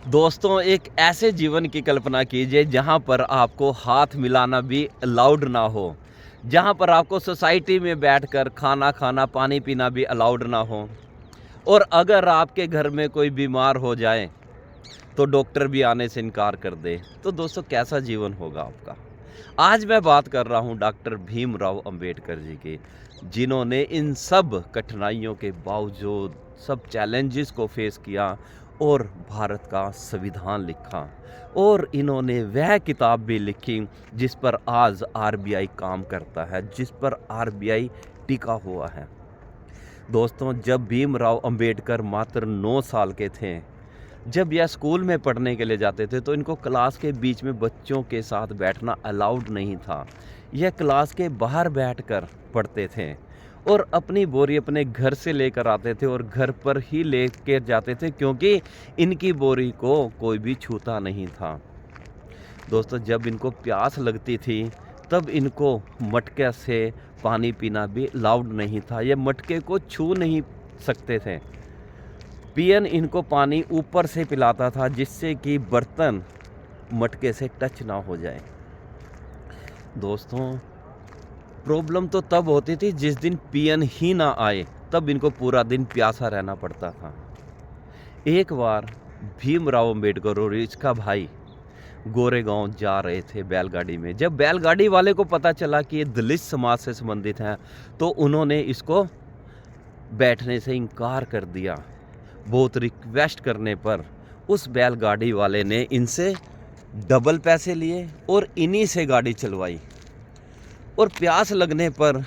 दोस्तों, एक ऐसे जीवन की कल्पना कीजिए जहाँ पर आपको हाथ मिलाना भी अलाउड ना हो, जहाँ पर आपको सोसाइटी में बैठकर खाना खाना, पानी पीना भी अलाउड ना हो और अगर आपके घर में कोई बीमार हो जाए, तो डॉक्टर भी आने से इनकार कर दे। तो दोस्तों, कैसा जीवन होगा आपका? आज मैं बात कर रहा हूँ डॉक्टर भीमराव अंबेडकर जी की, जिन्होंने इन सब कठिनाइयों के बावजूद, सब चैलेंजेस को फेस किया और भारत का संविधान लिखा और इन्होंने वह किताब भी लिखी जिस पर आज आरबीआई काम करता है, जिस पर आरबीआई टिका हुआ है। दोस्तों, जब भीमराव अंबेडकर मात्र 9 साल के थे, जब यह स्कूल में पढ़ने के लिए जाते थे, तो इनको क्लास के बीच में बच्चों के साथ बैठना अलाउड नहीं था। यह क्लास के बाहर बैठकर पढ़ते थे और अपनी बोरी अपने घर से लेकर आते थे और घर पर ही लेकर जाते थे, क्योंकि इनकी बोरी को कोई भी छूता नहीं था। दोस्तों, जब इनको प्यास लगती थी, तब इनको मटके से पानी पीना भी अलाउड नहीं था। ये मटके को छू नहीं सकते थे। पियन इनको पानी ऊपर से पिलाता था, जिससे कि बर्तन मटके से टच ना हो जाए। दोस्तों, प्रॉब्लम तो तब होती थी जिस दिन पियन ही ना आए, तब इनको पूरा दिन प्यासा रहना पड़ता था। एक बार भीमराव अंबेडकर और इसका भाई गोरेगांव जा रहे थे बैलगाड़ी में। जब बैलगाड़ी वाले को पता चला कि ये दलित समाज से संबंधित हैं, तो उन्होंने इसको बैठने से इनकार कर दिया। बहुत रिक्वेस्ट करने पर उस बैलगाड़ी वाले ने इनसे डबल पैसे लिए और इन्हीं से गाड़ी चलवाई और प्यास लगने पर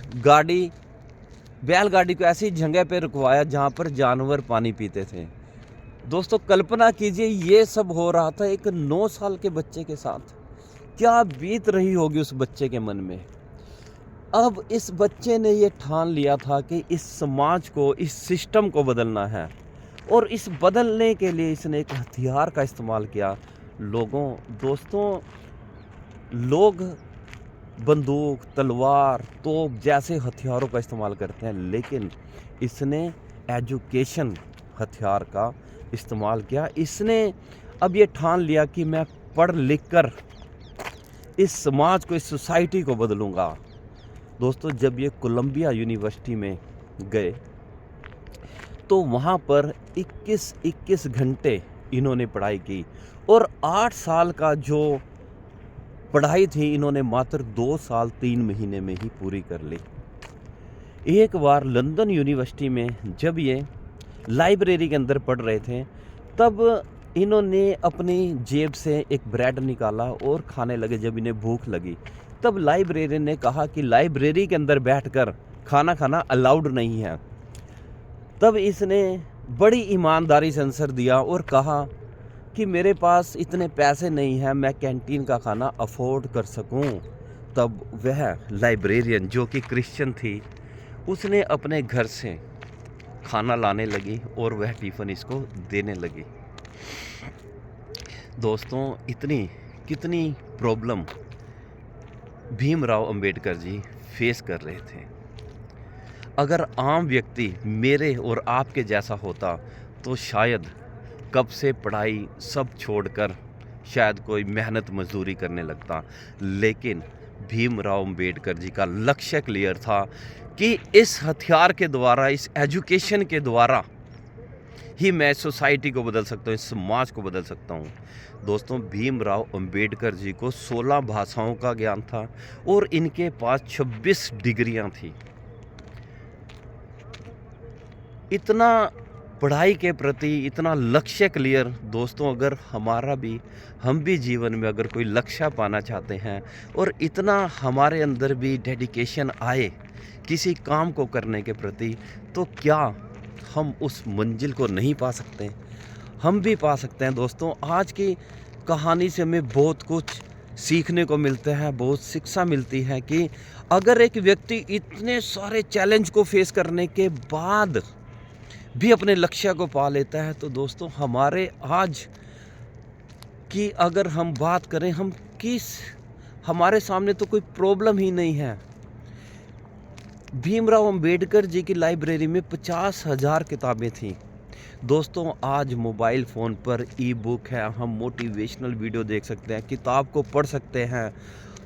बैलगाड़ी को ऐसी जगह पे रुकवाया जहाँ पर जानवर पानी पीते थे। दोस्तों, कल्पना कीजिए, ये सब हो रहा था एक 9 साल के बच्चे के साथ। क्या बीत रही होगी उस बच्चे के मन में। अब इस बच्चे ने ये ठान लिया था कि इस समाज को, इस सिस्टम को बदलना है और इस बदलने के लिए इसने एक हथियार का इस्तेमाल किया। दोस्तों, लोग बंदूक, तलवार, तोप जैसे हथियारों का इस्तेमाल करते हैं, लेकिन इसने एजुकेशन हथियार का इस्तेमाल किया। इसने अब ये ठान लिया कि मैं पढ़ लिख कर इस समाज को, इस सोसाइटी को बदलूंगा। दोस्तों, जब ये कोलंबिया यूनिवर्सिटी में गए, तो वहाँ पर 21 घंटे इन्होंने पढ़ाई की और 8 साल का जो पढ़ाई थी, इन्होंने मात्र 2 साल 3 महीने में ही पूरी कर ली। एक बार लंदन यूनिवर्सिटी में जब ये लाइब्रेरी के अंदर पढ़ रहे थे, तब इन्होंने अपनी जेब से एक ब्रेड निकाला और खाने लगे। जब इन्हें भूख लगी, तब लाइब्रेरियन ने कहा कि लाइब्रेरी के अंदर बैठकर खाना खाना अलाउड नहीं है। तब इसने बड़ी ईमानदारी से आंसर दिया और कहा कि मेरे पास इतने पैसे नहीं हैं, मैं कैंटीन का खाना अफोर्ड कर सकूं। तब वह लाइब्रेरियन, जो कि क्रिश्चियन थी, उसने अपने घर से खाना लाने लगी और वह टिफ़िन इसको देने लगी। दोस्तों, कितनी प्रॉब्लम भीमराव अंबेडकर जी फेस कर रहे थे। अगर आम व्यक्ति मेरे और आपके जैसा होता, तो शायद कब से पढ़ाई सब छोड़कर शायद कोई मेहनत मजदूरी करने लगता। लेकिन भीमराव अंबेडकर जी का लक्ष्य क्लियर था कि इस हथियार के द्वारा, इस एजुकेशन के द्वारा ही मैं सोसाइटी को बदल सकता हूँ, इस समाज को बदल सकता हूँ। दोस्तों, भीमराव अंबेडकर जी को 16 भाषाओं का ज्ञान था और इनके पास 26 डिग्रियां थी। इतना पढ़ाई के प्रति इतना लक्ष्य क्लियर। दोस्तों, अगर हम भी जीवन में अगर कोई लक्ष्य पाना चाहते हैं और इतना हमारे अंदर भी डेडिकेशन आए किसी काम को करने के प्रति, तो क्या हम उस मंजिल को नहीं पा सकते? हम भी पा सकते हैं। दोस्तों, आज की कहानी से हमें बहुत कुछ सीखने को मिलता है, बहुत शिक्षा मिलती है कि अगर एक व्यक्ति इतने सारे चैलेंज को फेस करने के बाद भी अपने लक्ष्य को पा लेता है, तो दोस्तों, हमारे आज की अगर हम बात करें, हमारे सामने तो कोई प्रॉब्लम ही नहीं है। भीमराव अंबेडकर जी की लाइब्रेरी में 50,000 किताबें थीं। दोस्तों आज मोबाइल फ़ोन पर ई बुक है, हम मोटिवेशनल वीडियो देख सकते हैं, किताब को पढ़ सकते हैं,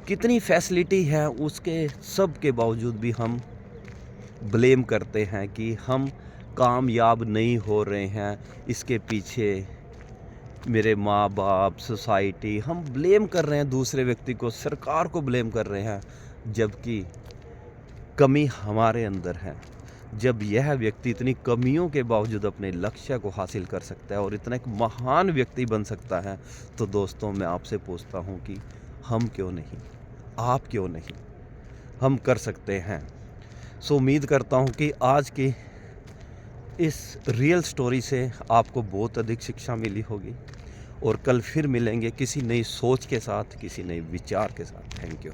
कितनी फैसिलिटी है, उसके सब के बावजूद भी हम ब्लेम करते हैं कि हम कामयाब नहीं हो रहे हैं। इसके पीछे मेरे माँ बाप, सोसाइटी, हम ब्लेम कर रहे हैं दूसरे व्यक्ति को, सरकार को ब्लेम कर रहे हैं, जबकि कमी हमारे अंदर है। जब यह व्यक्ति इतनी कमियों के बावजूद अपने लक्ष्य को हासिल कर सकता है और इतना एक महान व्यक्ति बन सकता है, तो दोस्तों मैं आपसे पूछता हूँ कि हम क्यों नहीं, आप क्यों नहीं, हम कर सकते हैं। सो उम्मीद करता हूँ कि आज की इस रियल स्टोरी से आपको बहुत अधिक शिक्षा मिली होगी और कल फिर मिलेंगे किसी नई सोच के साथ, किसी नए विचार के साथ। Thank you.